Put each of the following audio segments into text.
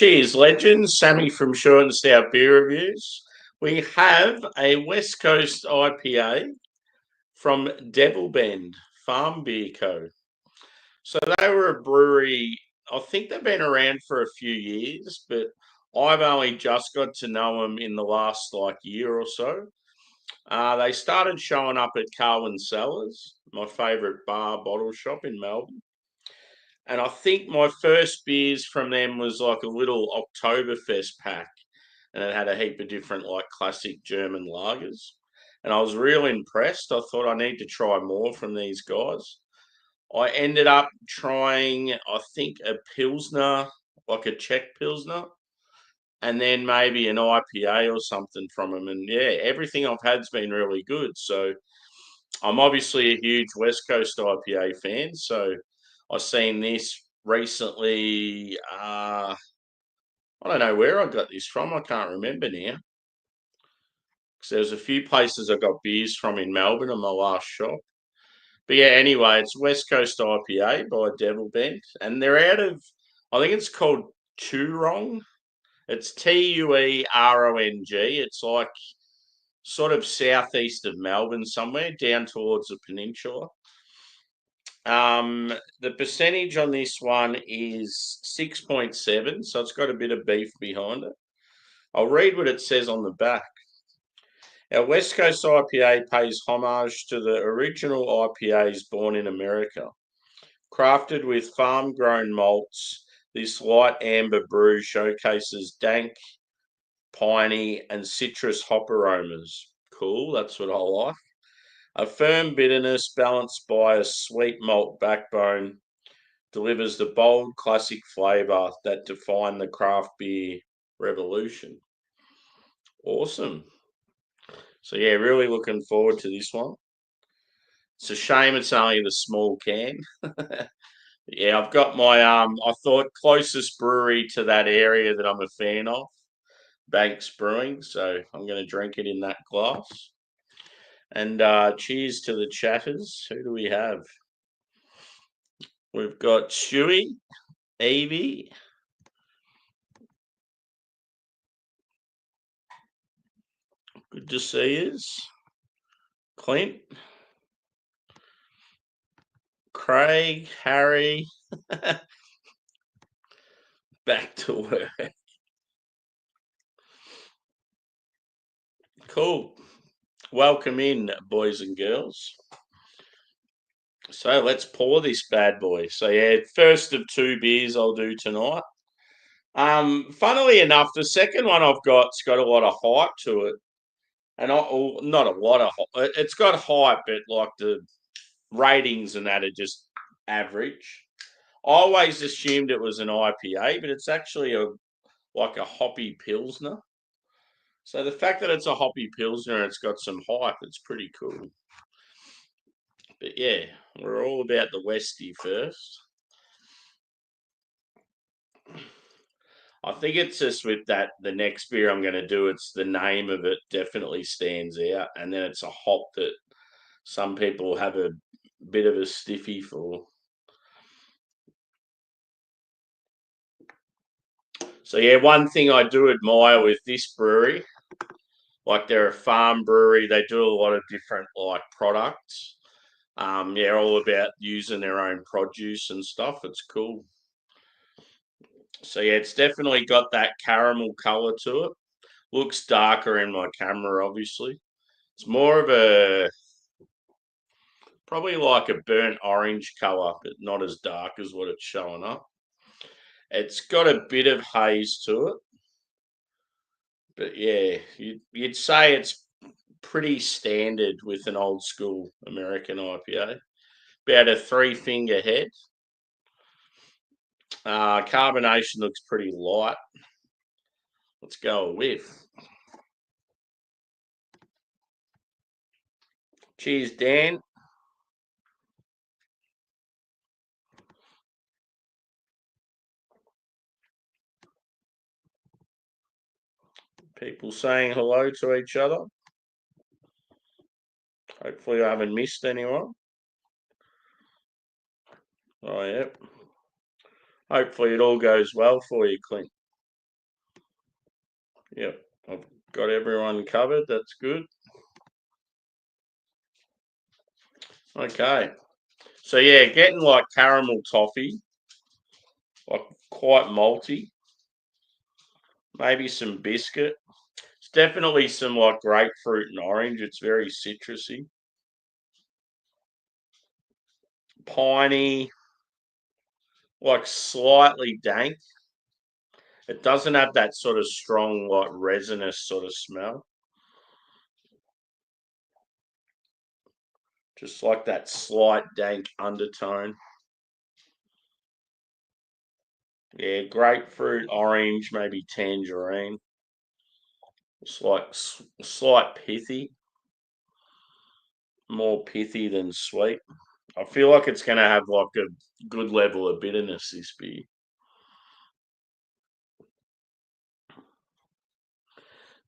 Cheers, legends. Sammy from Short and Stout Beer Reviews. We have a West Coast IPA from Devilbend Farm Beer Co. So they were a brewery. I think they've been around for a few years, but I've only just got to know them in the last year or so. They started showing up at Carwyn Cellars, my favourite bar bottle shop in Melbourne. And I think my first beers from them was like a little Oktoberfest pack, and it had a heap of different classic German lagers. And I was really impressed. I thought I need to try more from these guys. I ended up trying, I think, a Pilsner, like a Czech Pilsner, and then maybe an IPA or something from them. And yeah, everything I've had's been really good. So I'm obviously a huge West Coast IPA fan. So I've seen this recently. I don't know where I got this from. I can't remember now. Because there's a few places I got beers from in Melbourne in my last shop. But yeah, anyway, it's West Coast IPA by Devilbend. And they're out of, I think it's called Tuerong. It's Tuerong. It's like sort of southeast of Melbourne somewhere, down towards the peninsula. The percentage on this one is 6.7, so it's got a bit of beef behind it. I'll read what it says on the back. Our West Coast IPA pays homage to the original IPAs born in America. Crafted with farm-grown malts, this light amber brew showcases dank, piney, and citrus hop aromas. Cool, that's what I like. A firm bitterness balanced by a sweet malt backbone delivers the bold classic flavour that defined the craft beer revolution. Awesome. So yeah, really looking forward to this one. It's a shame it's only the small can. Yeah, I've got my I thought closest brewery to that area that I'm a fan of, Banks Brewing. So I'm going to drink it in that glass. And cheers to the chatters. Who do we have? We've got Stewie, Evie. Good to see you. Clint. Craig, Harry. Back to work. Cool. Welcome in, boys and girls. So let's pour this bad boy. So yeah, first of two beers I'll do tonight. Funnily enough, the second one I've got's got a lot of hype to it, and not a lot of hype. It's got hype, but like the ratings and that are just average. I always assumed it was an IPA, but it's actually a hoppy pilsner. So the fact that it's a hoppy pilsner and it's got some hype, it's pretty cool. But yeah, we're all about the Westie first. I think it's just with that, the next beer I'm going to do, it's the name of it definitely stands out. And then it's a hop that some people have a bit of a stiffy for. So yeah, one thing I do admire with this brewery, like they're a farm brewery, they do a lot of different products. Yeah, all about using their own produce and stuff. It's cool. So yeah, it's definitely got that caramel color to it. Looks darker in my camera, obviously. It's more of a probably like a burnt orange color, but not as dark as what it's showing up. It's got a bit of haze to it, but yeah, you'd say it's pretty standard with an old school American IPA. About a 3-finger head. Carbonation looks pretty light. Let's go a whiff. Cheers, Dan. People saying hello to each other. Hopefully I haven't missed anyone. Oh, yeah. Hopefully it all goes well for you, Clint. Yep, I've got everyone covered. That's good. Okay. So yeah, getting like caramel toffee, like quite malty. Maybe some biscuit. It's definitely some like grapefruit and orange. It's very citrusy. Piney, like slightly dank. It doesn't have that sort of strong, like resinous sort of smell. Just like that slight dank undertone. Yeah, grapefruit, orange, maybe tangerine. Slight pithy, more pithy than sweet. I feel like it's going to have like a good level of bitterness, this beer.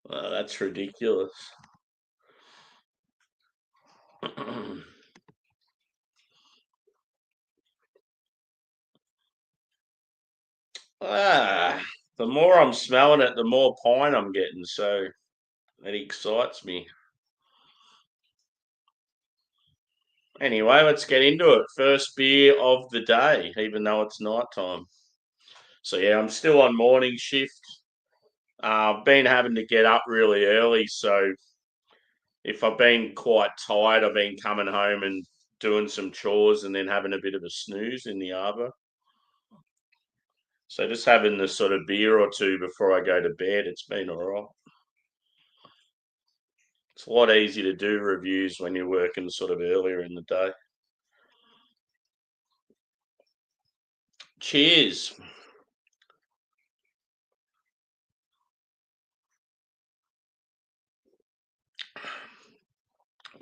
That's ridiculous. The more I'm smelling it, the more pine I'm getting. So it excites me. Anyway, let's get into it. First beer of the day, even though it's night time. So yeah, I'm still on morning shift. I've been having to get up really early, so if I've been quite tired, I've been coming home and doing some chores and then having a bit of a snooze in the arbour. So just having the sort of beer or two before I go to bed, it's been all right. It's a lot easier to do reviews when you're working sort of earlier in the day. Cheers.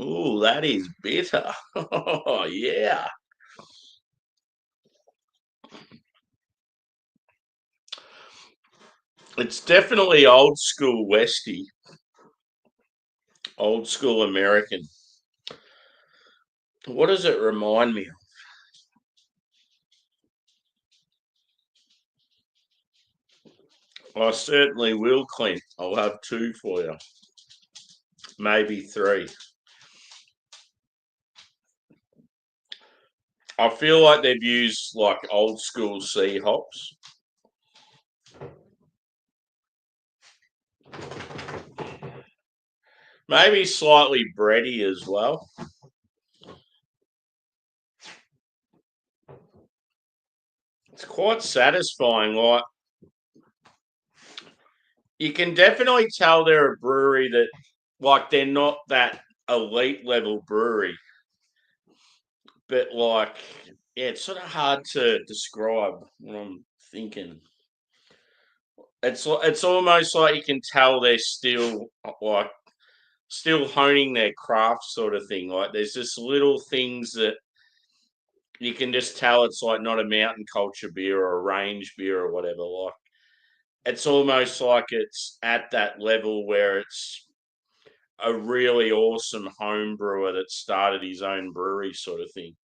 Ooh, that is bitter. Oh, yeah. It's definitely old school Westy, old school American. What does it remind me of? I certainly will, Clint. I'll have two for you, maybe three. I feel like they've used like old school C hops. Maybe slightly bready as well. It's quite satisfying. Like you can definitely tell they're a brewery that, like, they're not that elite level brewery, but like, yeah, it's sort of hard to describe what I'm thinking. It's almost like you can tell they're still like still honing their craft sort of thing. Like there's just little things that you can just tell it's like not a mountain culture beer or a range beer or whatever. Like it's almost like it's at that level where it's a really awesome home brewer that started his own brewery sort of thing.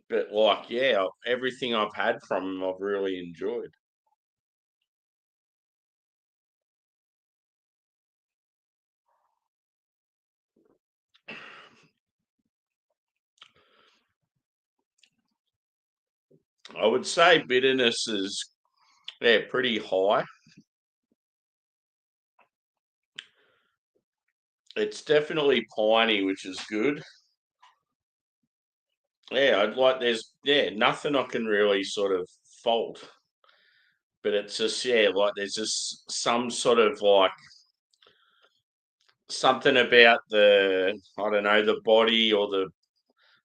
But like, yeah, everything I've had from him, I've really enjoyed. I would say bitterness is, yeah, pretty high. It's definitely piney, which is good. Yeah, I'd like there's nothing I can really sort of fault, but it's just like there's just some sort of like something about the I don't know the body or the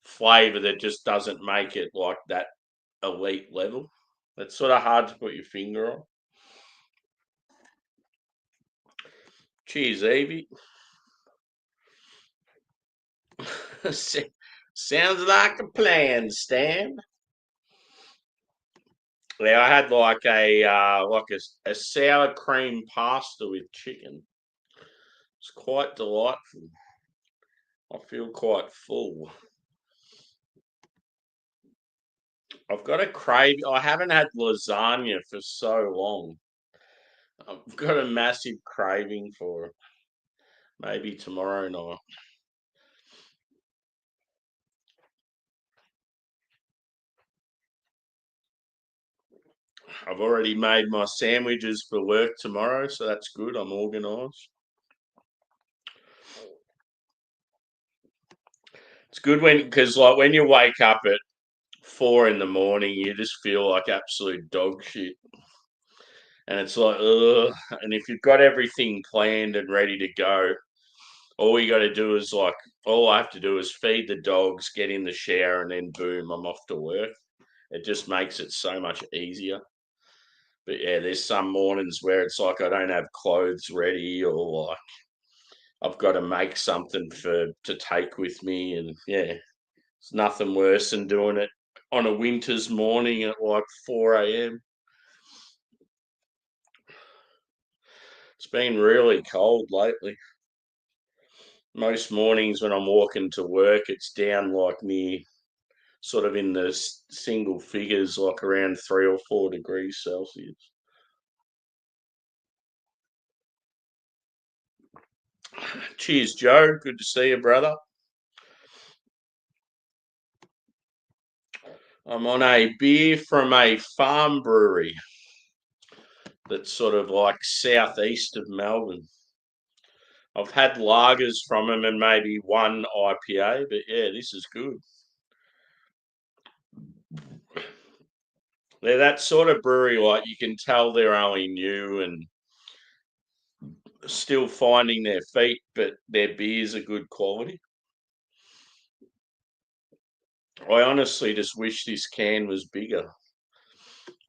flavor that just doesn't make it like that elite level. It's sort of hard to put your finger on. Cheers, Evie. Sounds like a plan, Stan. Yeah, I had like a sour cream pasta with chicken. It's quite delightful. I feel quite full. I've got a crave. I haven't had lasagna for so long. I've got a massive craving for it. Maybe tomorrow night. I've already made my sandwiches for work tomorrow, so that's good. I'm organised. It's good because like when you wake up at 4 in the morning, you just feel like absolute dog shit, and it's like ugh. And if you've got everything planned and ready to go, all you got to do is like all I have to do is feed the dogs, get in the shower, and then boom, I'm off to work. It just makes it so much easier. But yeah, there's some mornings where it's like I don't have clothes ready, or like I've got to make something for to take with me, and yeah, it's nothing worse than doing it on a winter's morning at like 4 a.m. It's been really cold lately. Most mornings when I'm walking to work, it's down like near sort of in the single figures, like around 3 or 4 degrees Celsius. Cheers, Joe. Good to see you, brother. I'm on a beer from a farm brewery that's sort of like southeast of Melbourne. I've had lagers from them and maybe one IPA, but yeah, this is good. They're that sort of brewery, like you can tell they're only new and still finding their feet, but their beers are good quality. I honestly just wish this can was bigger.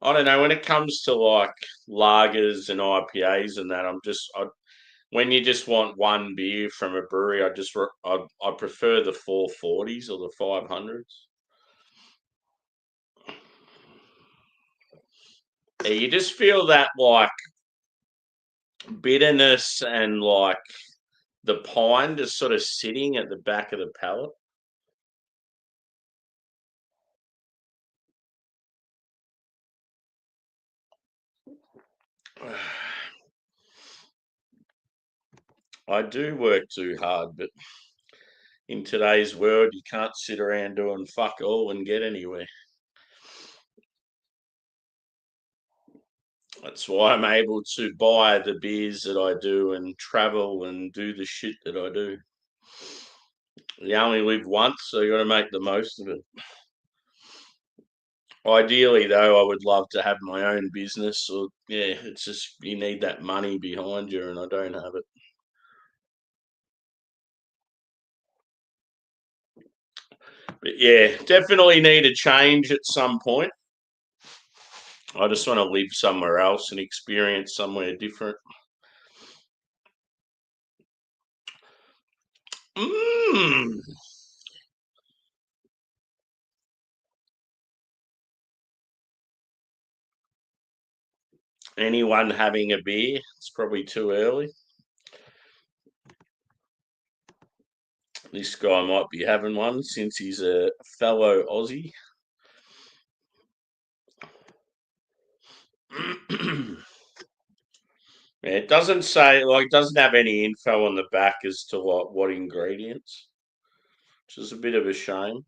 I don't know when it comes to like lagers and IPAs and that. When you just want one beer from a brewery, I prefer the 440s or the 500s. Yeah, you just feel that like bitterness and like the pine just sort of sitting at the back of the palate. I do work too hard, but in today's world, you can't sit around doing fuck all and get anywhere. That's why I'm able to buy the beers that I do and travel and do the shit that I do. You only live once, so you got to make the most of it. Ideally, though, I would love to have my own business. Or yeah, it's just you need that money behind you, and I don't have it. But yeah, definitely need a change at some point. I just want to live somewhere else and experience somewhere different. Mm. Anyone having a beer? It's probably too early. This guy might be having one since he's a fellow Aussie. Yeah, it doesn't say like it doesn't have any info on the back as to like what ingredients, which is a bit of a shame.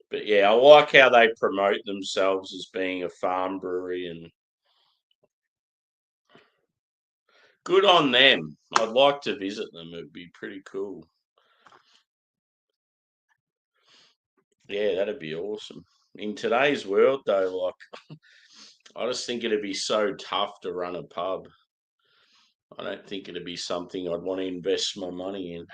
But yeah, I like how they promote themselves as being a farm brewery and good on them. I'd like to visit them. It'd be pretty cool. Yeah, that'd be awesome. In today's world though, like I just think it'd be so tough to run a pub. I don't think it'd be something I'd want to invest my money in.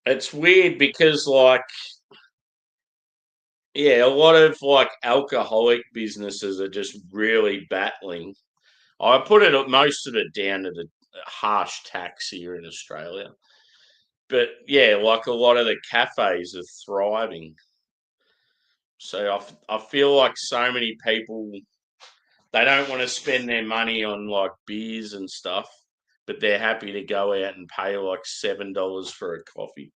It's weird because like yeah, a lot of like alcoholic businesses are just really battling. I put it most of it down to the harsh tax here in Australia. But yeah, like a lot of the cafes are thriving. So I feel like so many people they don't want to spend their money on like beers and stuff, but they're happy to go out and pay like $7 for a coffee.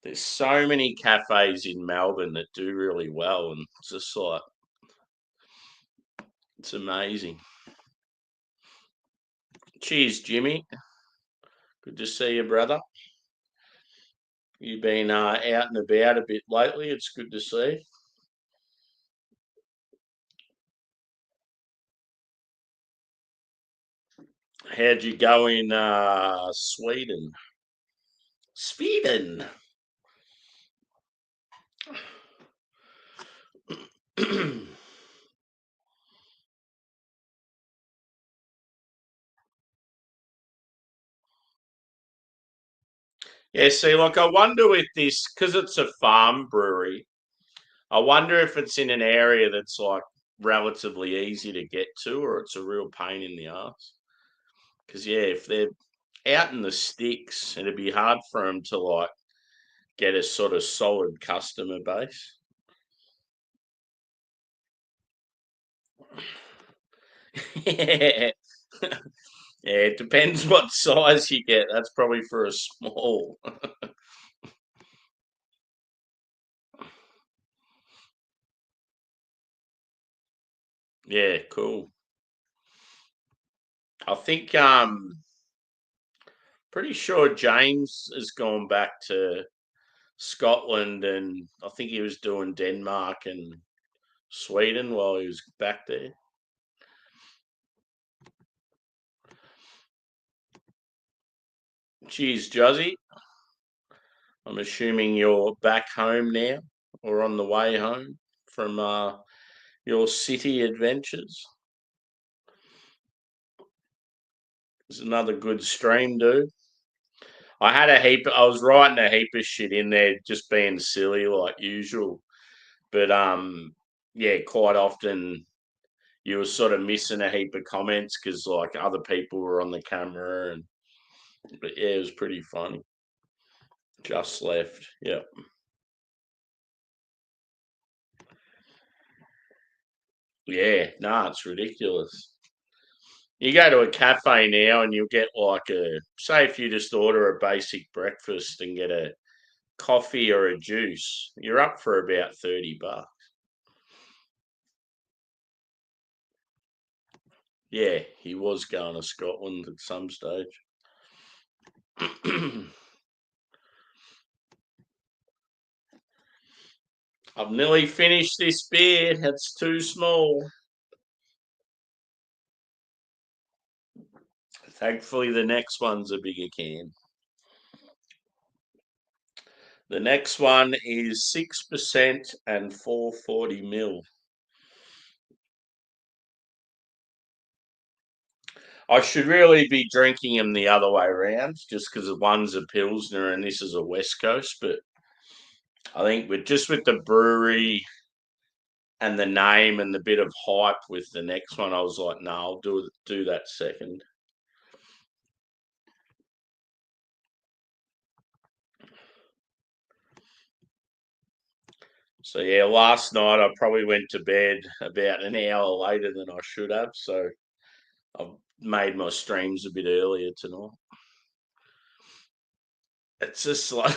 There's so many cafes in Melbourne that do really well, and it's just like it's amazing. Cheers, Jimmy. Good to see you, brother. You've been out and about a bit lately. It's good to see. How'd you go in Sweden? Sweden. Yeah, see, like I wonder with this, because it's a farm brewery, I wonder if it's in an area that's like relatively easy to get to or it's a real pain in the ass. Because, yeah, if they're out in the sticks, it'd be hard for them to like get a sort of solid customer base. Yeah. Yeah, it depends what size you get. That's probably for a small. Yeah, cool. I think pretty sure James has gone back to Scotland and I think he was doing Denmark and Sweden while he was back there. Cheers, Juzzy. I'm assuming you're back home now or on the way home from your city adventures. It's another good stream, dude. I was writing a heap of shit in there, just being silly like usual. But yeah, quite often you were sort of missing a heap of comments because like other people were on the camera, and but yeah, it was pretty funny. Just left, yeah, yeah. Nah, it's ridiculous. You go to a cafe now and you'll get like say if you just order a basic breakfast and get a coffee or a juice, you're up for about $30. Yeah, he was going to Scotland at some stage. I've nearly finished this beer. It's too small. Thankfully, the next one's a bigger can. The next one is 6% and 440 ml. I should really be drinking them the other way around, just because one's a pilsner and this is a West Coast. But I think with the brewery and the name and the bit of hype with the next one, I was like, no, I'll do that second. So yeah, last night I probably went to bed about an hour later than I should have. So I've made my streams a bit earlier tonight. It's just like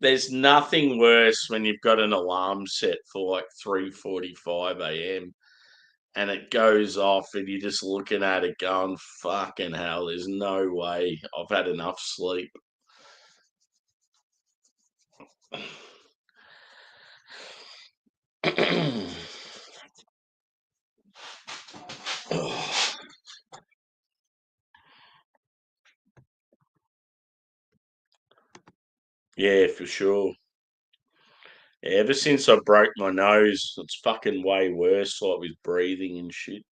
there's nothing worse when you've got an alarm set for like 3:45 a.m. and it goes off and you're just looking at it going, fucking hell, there's no way I've had enough sleep. Yeah, for sure. Yeah, ever since I broke my nose, it's fucking way worse, like with breathing and shit.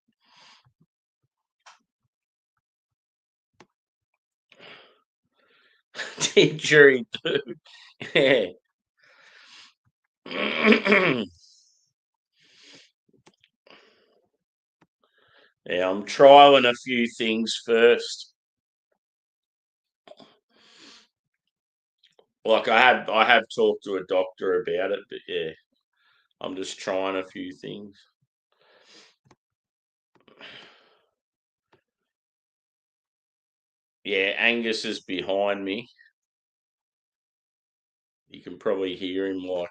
Injury, dude. Yeah. Yeah, I'm trialing a few things first. Like I have talked to a doctor about it, but yeah, I'm just trying a few things. Yeah, Angus is behind me. You can probably hear him like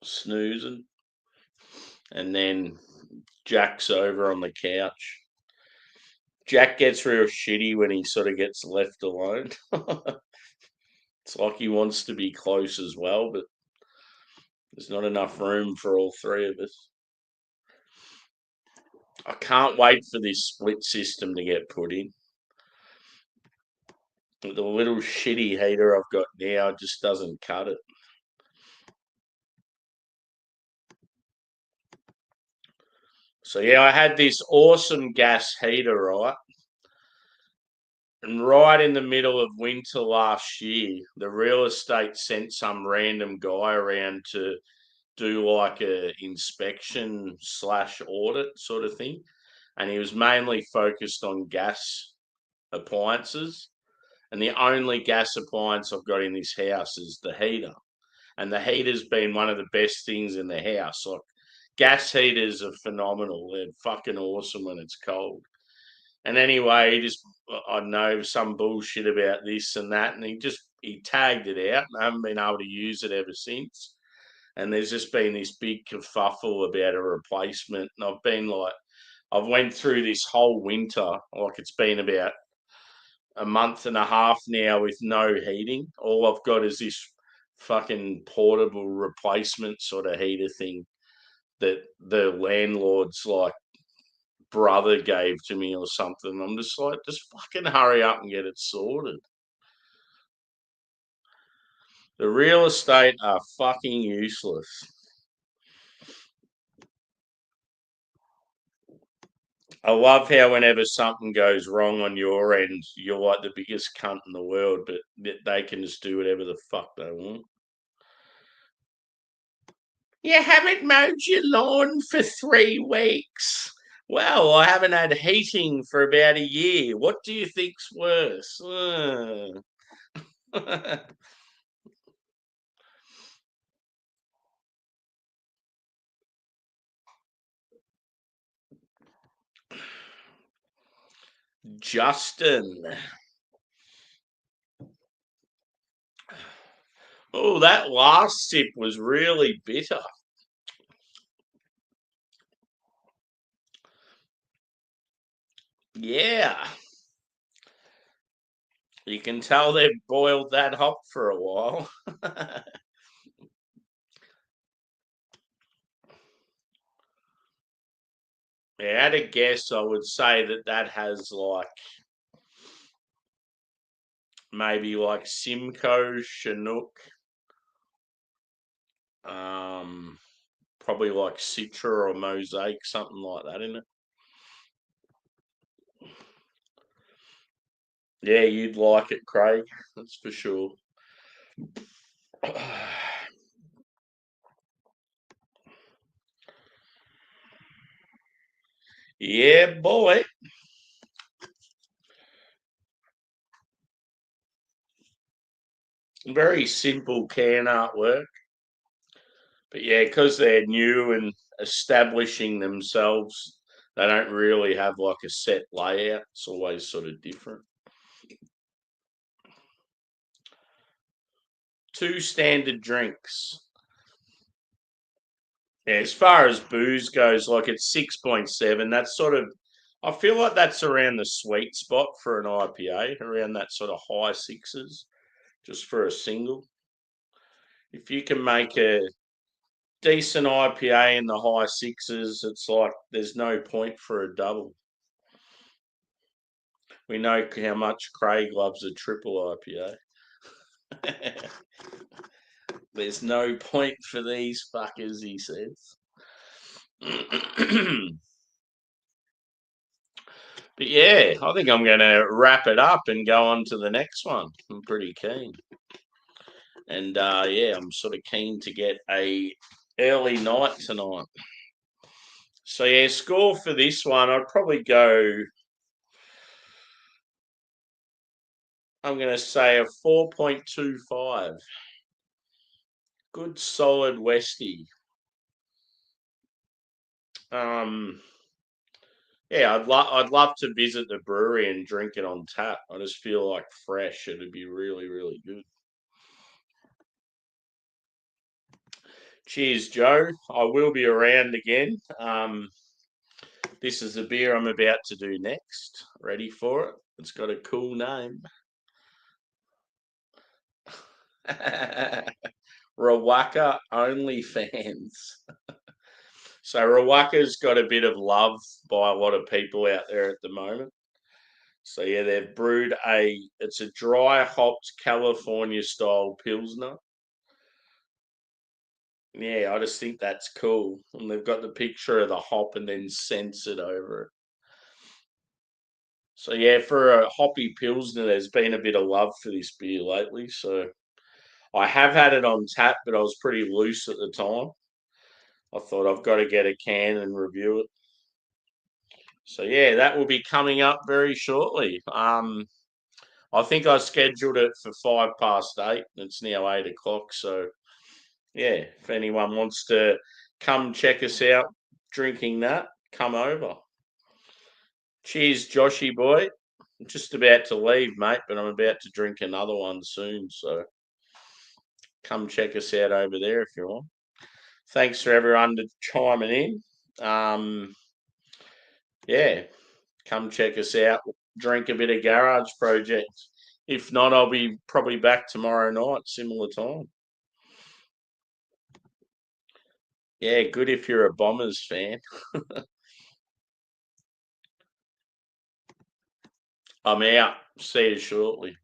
snoozing. And then Jack's over on the couch. Jack gets real shitty when he sort of gets left alone. It's like he wants to be close as well, but there's not enough room for all three of us. I can't wait for this split system to get put in. The little shitty heater I've got now just doesn't cut it. So yeah, I had this awesome gas heater, right? And right in the middle of winter last year, the real estate sent some random guy around to do like a inspection slash audit sort of thing. And he was mainly focused on gas appliances. And the only gas appliance I've got in this house is the heater. And the heater's been one of the best things in the house. Like gas heaters are phenomenal. They're fucking awesome when it's cold. And anyway, he just I know some bullshit about this and that, and he tagged it out, and I haven't been able to use it ever since. And there's just been this big kerfuffle about a replacement, and I've been like, I've went through this whole winter, like it's been about a month and a half now with no heating. All I've got is this fucking portable replacement sort of heater thing that the landlord's like brother gave to me or something. I'm just like, just fucking hurry up and get it sorted. The real estate are fucking useless. I love how whenever something goes wrong on your end, you're like the biggest cunt in the world, but they can just do whatever the fuck they want. You haven't mowed your lawn for 3 weeks. Well, I haven't had heating for about a year. What do you think's worse? Justin. Oh, that last sip was really bitter. Yeah. You can tell they've boiled that hop for a while. Yeah, at a guess, I would say that has like maybe like Simcoe, Chinook, um, probably like Citra or Mosaic, something like that in it. Yeah, you'd like it, Craig. That's for sure. Yeah, boy. Very simple can artwork. But yeah, because they're new and establishing themselves, they don't really have like a set layout. It's always sort of different. Two standard drinks. Yeah, as far as booze goes, like it's 6.7. That's sort of, I feel like that's around the sweet spot for an IPA, around that sort of high sixes, just for a single. If you can make a decent IPA in the high sixes, it's like there's no point for a double. We know how much Craig loves a triple IPA. There's no point for these fuckers, he says. But yeah, I think I'm going to wrap it up and go on to the next one. I'm pretty keen. And yeah, I'm sort of keen to get a early night tonight. So yeah, score for this one, I'd probably go, I'm going to say a 4.25. Good solid Westie. Um, yeah, I'd love to visit the brewery and drink it on tap. I just feel like fresh. It'd be really, really good. Cheers, Joe. I will be around again. This is the beer I'm about to do next. Ready for it? It's got a cool name. Rawaka OnlyFans. So Rawaka's got a bit of love by a lot of people out there at the moment. So yeah, they've brewed it's a dry hopped California style Pilsner. Yeah, I just think that's cool. And they've got the picture of the hop and then censored over it. So yeah, for a hoppy Pilsner, there's been a bit of love for this beer lately. So I have had it on tap, but I was pretty loose at the time. I thought I've got to get a can and review it. So yeah, that will be coming up very shortly. I think I scheduled it for 8:05. It's now 8 o'clock. So yeah, if anyone wants to come check us out drinking that, come over. Cheers, Joshy boy. I'm just about to leave, mate, but I'm about to drink another one soon. So come check us out over there if you want. Thanks for everyone to chiming in. Yeah, come check us out. Drink a bit of Garage Project. If not, I'll be probably back tomorrow night, similar time. Yeah, good if you're a Bombers fan. I'm out. See you shortly.